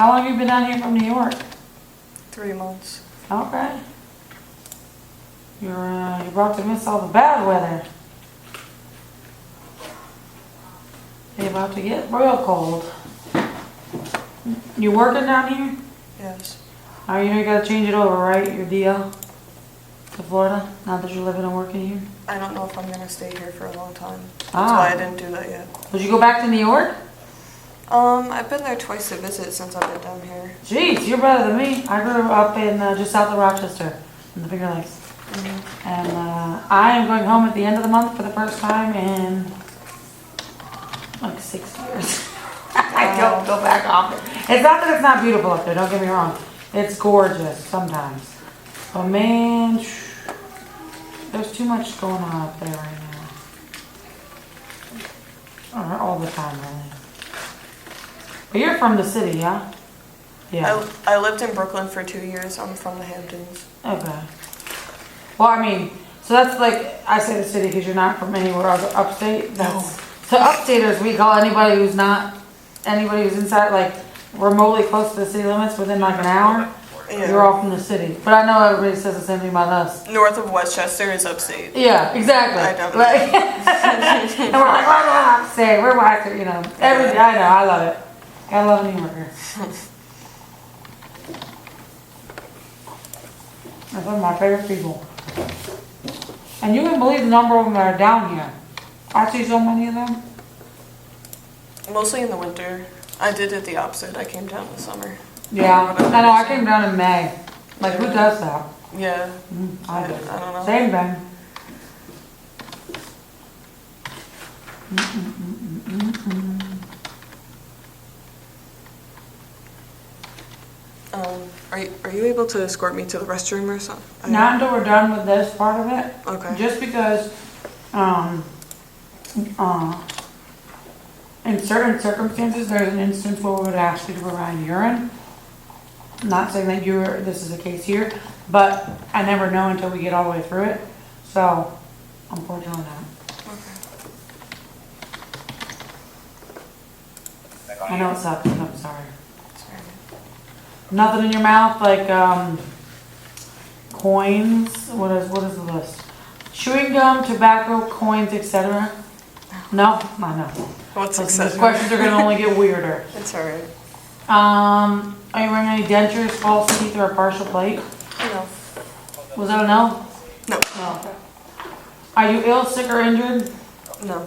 How long have you been down here from New York? 3 months. Okay. You're about to miss all the bad weather. You're about to get real cold. You working down here? Yes. Oh, you know you gotta change it over, right? Your DL to Florida, now that you're living and working here? I don't know if I'm gonna stay here for a long time. That's Ah. why I didn't do that yet. Would you go back to New York? I've been there twice to visit since I've been down here. Jeez, you're better than me. I grew up in just south of Rochester, in the Finger Lakes. Mm-hmm. And I am going home at the end of the month for the first time in like 6 years. I don't go back often. It's not that it's not beautiful up there, don't get me wrong. It's gorgeous sometimes. But man, there's too much going on up there right now. All the time, really. But you're from the city, yeah? Yeah. I lived in Brooklyn for 2 years. I'm from the Hamptons. Okay. Well, I mean, so that's like, I say the city because you're not from anywhere other upstate. That's, so upstaters, we call anybody who's inside, like, remotely close to the city limits within like an hour. Yeah. You're all from the city. But I know everybody says the same thing about us. North of Westchester is upstate. Yeah, exactly. I don't Like, and we're like, well, we're upstate, we're Western, you know. I know, I love it. I love New Yorkers. That's one of my favorite people. And you can believe the number of them that are down here. I see so many of them. Mostly in the winter. I did it the opposite. I came down in the summer. Yeah, I know, I came down in May. Like, who does that? Yeah. I do. I don't know. Same thing. Are you able to escort me to the restroom or something? Not until we're done with this part of it. Okay. Just because, in certain circumstances, there's an instance where we would ask you to provide urine. I'm not saying that this is the case here, but I never know until we get all the way through it. So, unfortunately not. Okay. I know it sucks, but I'm sorry. Nothing in your mouth, like, coins, what is the list? Chewing gum, tobacco, coins, etc. No? I know. What's These excessive? questions are gonna only get weirder. It's alright. Are you wearing any dentures, false teeth, or a partial plate? No. Was that a no? No. No. Okay. Are you ill, sick, or injured? No.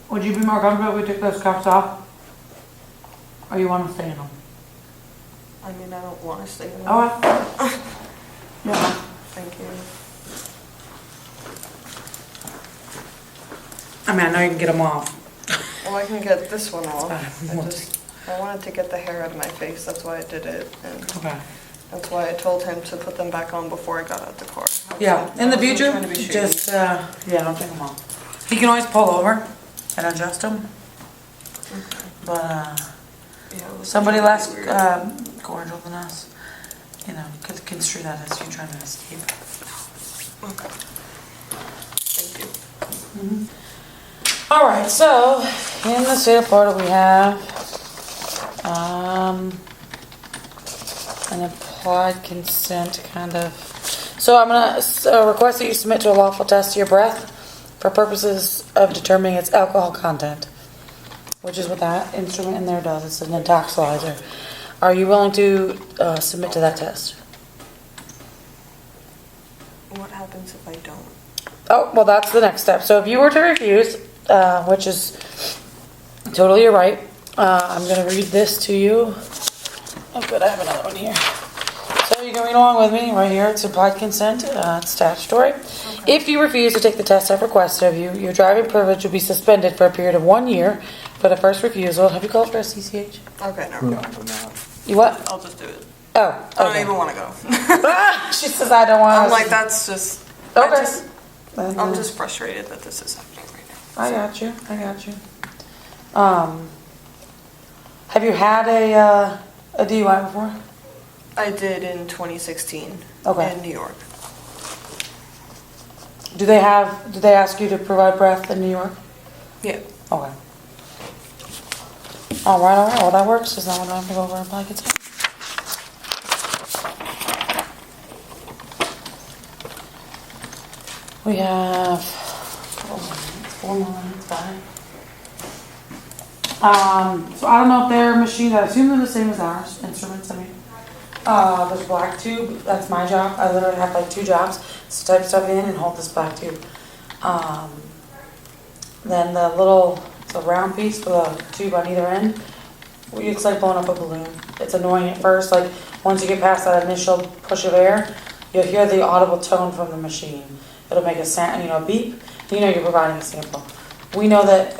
Would you be more comfortable if we took those cuffs off? Or you want to stay in them? I mean, I don't want to stay in there. Oh, yeah. Thank you. I mean, I know you can get them off. Well, I can get this one off. fine. I wanted to get the hair out of my face. That's why I did it. And Okay. that's why I told him to put them back on before I got out the car. Yeah, in the I wasn't future, trying to be shady. just, yeah, don't take them off. You can always pull over and adjust them. But, Yeah, it was somebody really less weird. cordial than us, you know, could construe that as you trying to escape. Okay. Thank you. All right, so in the state of Florida, we have an implied consent kind of. So I'm gonna request that you submit to a lawful test of your breath for purposes of determining its alcohol content, which is what that instrument in there does. It's an intoxilizer. Are you willing to submit to that test? What happens if I don't? Oh, well, that's the next step. So if you were to refuse, which is totally your right, I'm going to read this to you. Oh, good, I have another one here. So you can read along with me right here. It's implied consent. It's statutory. Okay. If you refuse to take the test I've requested of you, your driving privilege will be suspended for a period of 1 year for the first refusal. Have you called for a CCH? Okay, no. No. You what? I'll just do it. Oh, I don't okay. even want to go. She says I don't want to. I'm like, that's just... Okay. I'm just frustrated that this is happening right now. I got you. Have you had a DUI before? I did in 2016 Okay. in New York. Do they ask you to provide breath in New York? Yeah. Okay. All right, well, that works, because now we don't have to go over implied consent. We have 4 more minutes, 5. So I don't know if their machines, I assume they're the same as ours, instruments, I mean. There's black tube, that's my job, I literally have like 2 jobs, so type stuff in and hold this black tube. Then the little, it's a round piece with a tube on either end, it's like blowing up a balloon. It's annoying at first, like once you get past that initial push of air, you'll hear the audible tone from the machine. It'll make a sound, a beep, you know you're providing a sample. We know that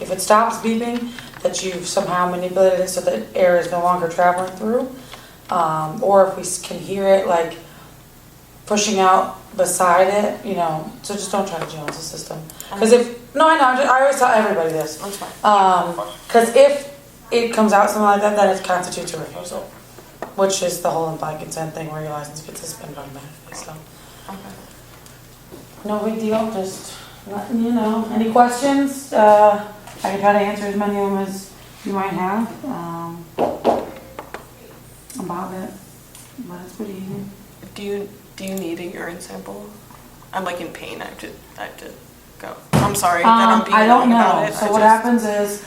if it stops beeping, that you've somehow manipulated it so that air is no longer traveling through. Or if we can hear it like pushing out beside it, so just don't try to Jones the system. Because I always tell everybody this. That's fine. Because if it comes out something like that, then it constitutes a refusal. Which is the whole implied consent thing where your license gets suspended automatically, so. Okay. No big deal, just letting you know. Any questions? I can try to answer as many of them as you might have about it, but it's pretty easy. Do you need a urine sample? I'm like in pain. I have to go. I'm sorry that I'm being I don't know. about it. So what happens is,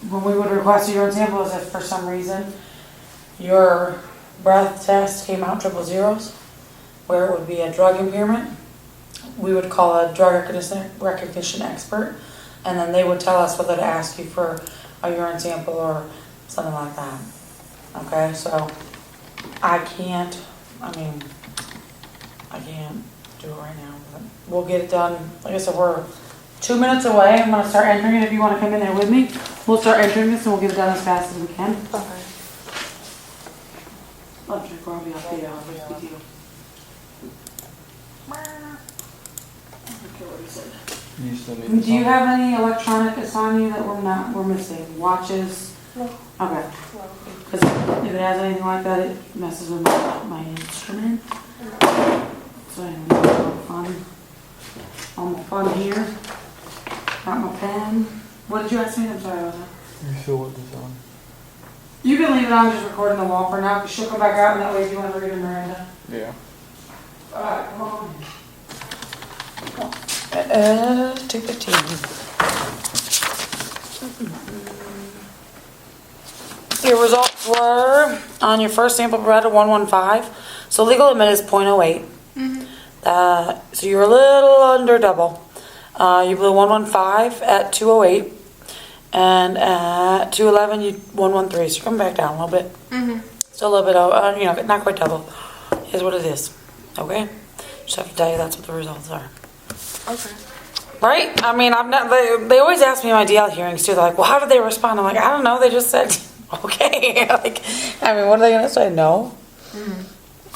when we would request a urine sample, is if for some reason your breath test came out 000s, where it would be a drug impairment, we would call a drug recognition expert, and then they would tell us whether to ask you for a urine sample or something like that. Okay, so I can't do it right now, but we'll get it done. Like I said, we're 2 minutes away. I'm going to start entering it if you want to come in there with me. We'll start entering this and we'll get it done as fast as we can. Okay. I'll check where I'll be updated on this video. Do you have any electronic assign you that we're missing? Watches? No. Okay. Because if it has anything like that, it messes with my instrument. So I'm on the fun here. Got my pen. What did you ask me? I'm sorry, what was that? You still want this on? You can leave it on, just recording the wall for now, because she'll come back out, and that way if you want to read her Miranda. Yeah. Alright, come on. 2:15. Your results were, on your first sample provided, 115. So legal limit is 0.08. So you're a little under double. You blew 115 at 208. And at 211, you 113. So you're coming back down a little bit. So a little bit, not quite double. Is what it is. Okay? Just have to tell you that's what the results are. Okay. Right? I mean, they always ask me in my DL hearings too. They're like, well, how did they respond? I'm like, I don't know. They just said, okay. What are they going to say? No?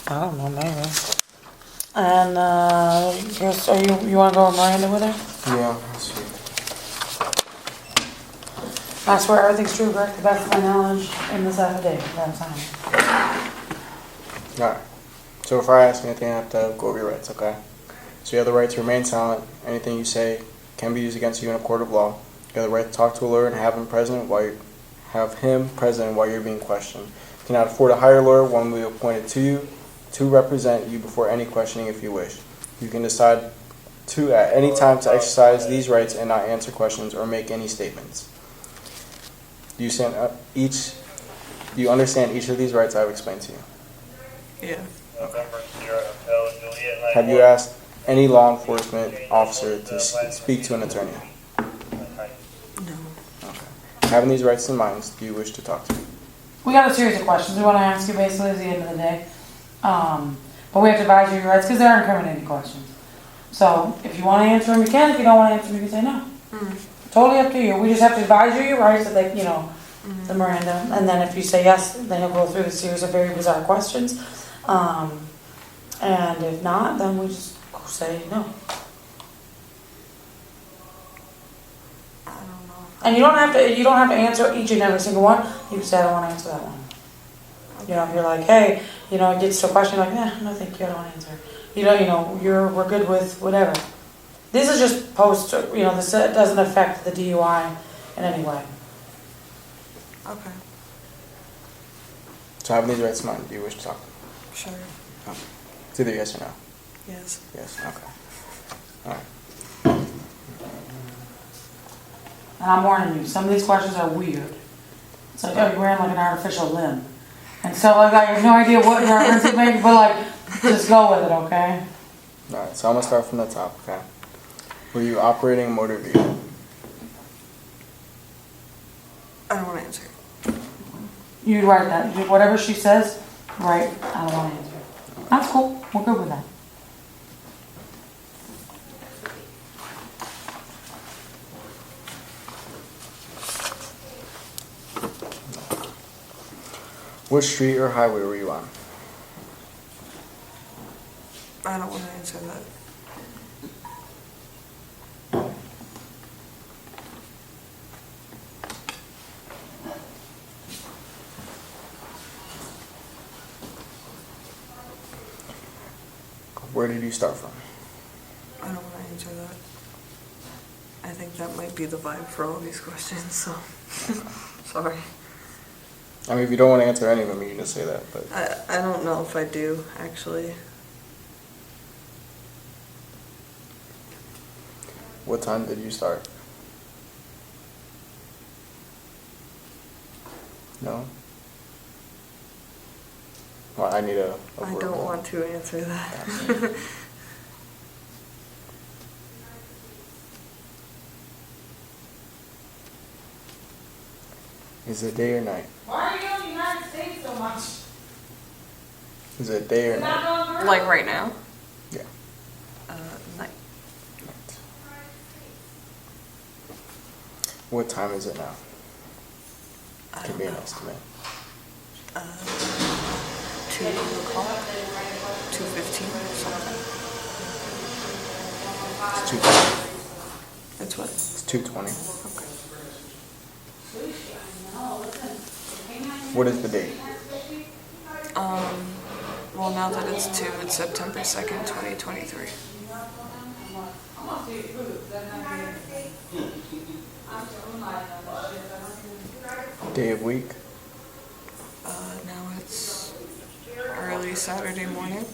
I don't know, maybe. And, you want to go with Miranda with her? Yeah, that's sweet. I swear everything's true, correct, to the best of my knowledge in this affidavit that I'm signing. Alright. So if I ask anything, I have to go over your rights, okay? So you have the right to remain silent. Anything you say can be used against you in a court of law. You have the right to talk to a lawyer and have him present while you're being questioned. You cannot afford a higher lawyer, one will be appointed to you to represent you before any questioning if you wish. You can decide to at any time to exercise these rights and not answer questions or make any statements. Do you understand each of these rights I've explained to you? Yeah. Have you asked any law enforcement officer to speak to an attorney? No. Okay. Having these rights in mind, do you wish to talk to me? We got a series of questions we want to ask you basically at the end of the day. But we have to advise you your rights because they are incriminating questions. So if you want to answer them, you can. If you don't want to answer them, you can say no. Totally up to you. We just have to advise you your rights, that the Miranda. And then if you say yes, then you'll go through the series of very bizarre questions. And if not, then we just say no. I don't know. And you don't have to answer each and every single one. You can say I don't want to answer that one. If you're like, hey, it gets to a question, you're like, no, thank you, I don't want to answer. We're good with whatever. This is just post, this doesn't affect the DUI in any way. Okay, So having these rights in mind, do you wish to talk? sure. It's either yes or no. Yes. Yes, okay. Alright. And I'm warning you, some of these questions are weird. It's like, oh, you're wearing like an artificial limb. And so like, I have no idea what reference it makes, but like, just go with it, okay? Alright, so I'm gonna start from the top, okay? Were you operating a motor vehicle? I don't want to answer. You write that, whatever she says, right, I don't want to answer. That's cool, we're good with that. What street or highway were you on? I don't want to answer that. Where did you start from? I don't want to answer that. I think that might be the vibe for all these questions, so sorry. I mean, if you don't want to answer any of them, you can just say that, but... I don't know if I do, actually. What time did you start? No? Well, I need a I don't verbal. want to answer that. Is it day or night? Why are you in the United States so much? Is it day or night? Like right now? Yeah. Night. Night. What time is it now? I Can don't be an know. estimate. 2 o'clock? 2:15 or something. It's 2:20. It's what? It's 2:20. Okay. What is the date? Well, now that it's 2, it's September 2nd, 2023. Day of week? Now it's early Saturday morning.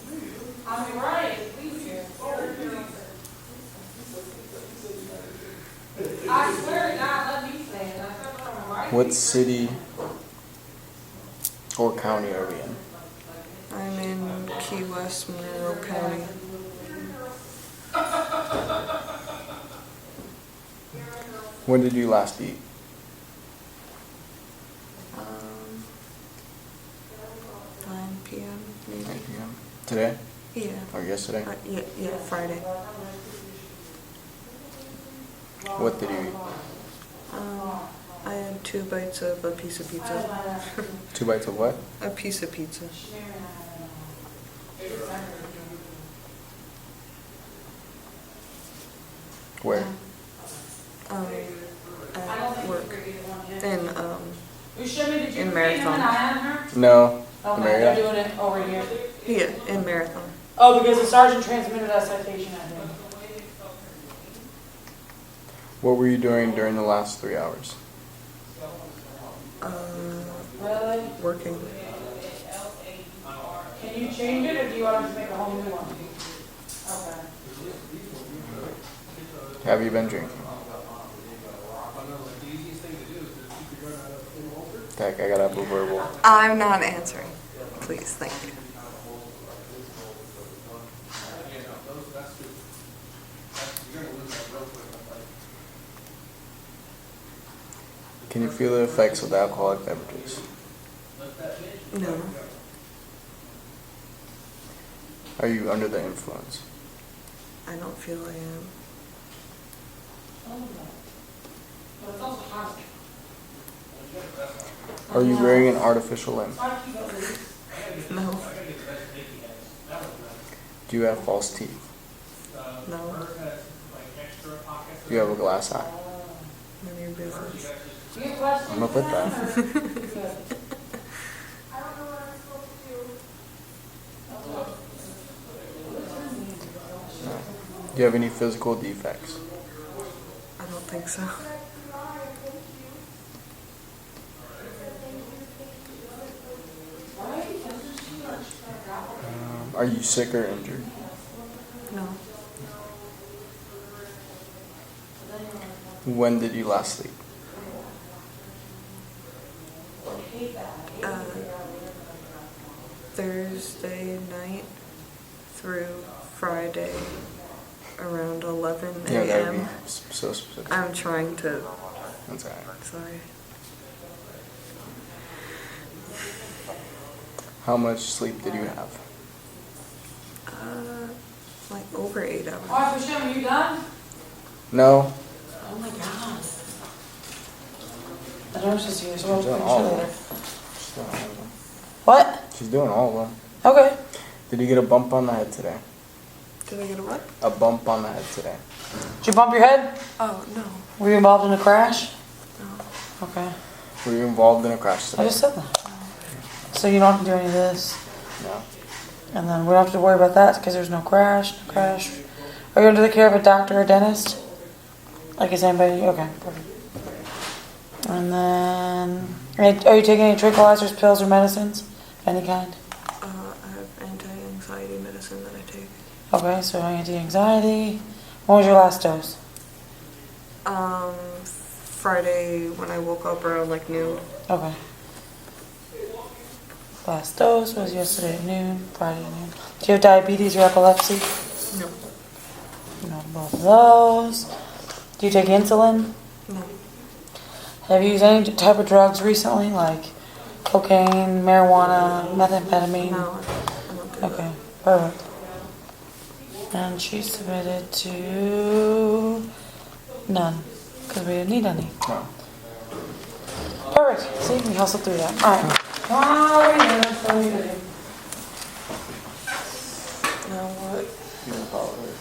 I swear to God, let me say it. What city or county are we in? I'm in Key West, Monroe County. When did you last eat? 9 p.m. maybe. 9 p.m. Today? Yeah. Or yesterday? Yeah, Friday. What did you eat? I had 2 bites of a piece of pizza. 2 bites of what? A piece of pizza. Where? At work. In Marathon. No. The Okay, they're Marriott? doing it over here. Yeah, in Marathon. Oh, because the sergeant transmitted a citation at me. What were you doing during the last 3 hours? Really? Working. Can you change it, or do you want us to make a whole new one? Okay. Have you been drinking? Heck, I gotta have a verbal. I'm not answering. Please, thank you. Can you feel the effects of the alcoholic beverages? No. Are you under the influence? I don't feel I am. But it's also positive. Are you wearing an artificial limb? No. Do you have false teeth? No. Do you have a glass eye? None of your business. I'm gonna put that. Do you have any physical defects? I don't think so. Are you sick or injured? No. When did you last sleep? Thursday night through Friday around 11 Yeah, that would a.m. be so specific. I'm trying to. That's alright. Sorry. How much sleep did you have? Like over 8 hours. Oh, Hashem, are you done? No. Oh my god. I don't know what she's here, so She's I'll doing finish all it of later. them. She's doing all of them. What? She's doing all of them. Okay. Did you get a bump on the head today? Did I get a what? A bump on the head today. Did you bump your head? Oh, no. Were you involved in a crash? No. Okay. Were you involved in a crash I today? just said that. So you don't have to do any of this. No. And then we don't have to worry about that because there's no crash. Are you under the care of a doctor or dentist? Like is anybody? Okay, perfect. And then, are you taking any tranquilizers, pills, or medicines of any kind? I have anti-anxiety medicine that I take. Okay, so anti-anxiety. When was your last dose? Friday when I woke up around like noon. Okay. Last dose was yesterday at noon, Friday at noon. Do you have diabetes or epilepsy? No. No, both of those. Do you take insulin? No. Have you used any type of drugs recently, like cocaine, marijuana, methamphetamine? No, I don't do Okay, perfect. And she submitted to none, because we didn't need any. No. Perfect. See, we hustled through that. All right. Oh, yeah, that's all we do. Now what? You can follow her.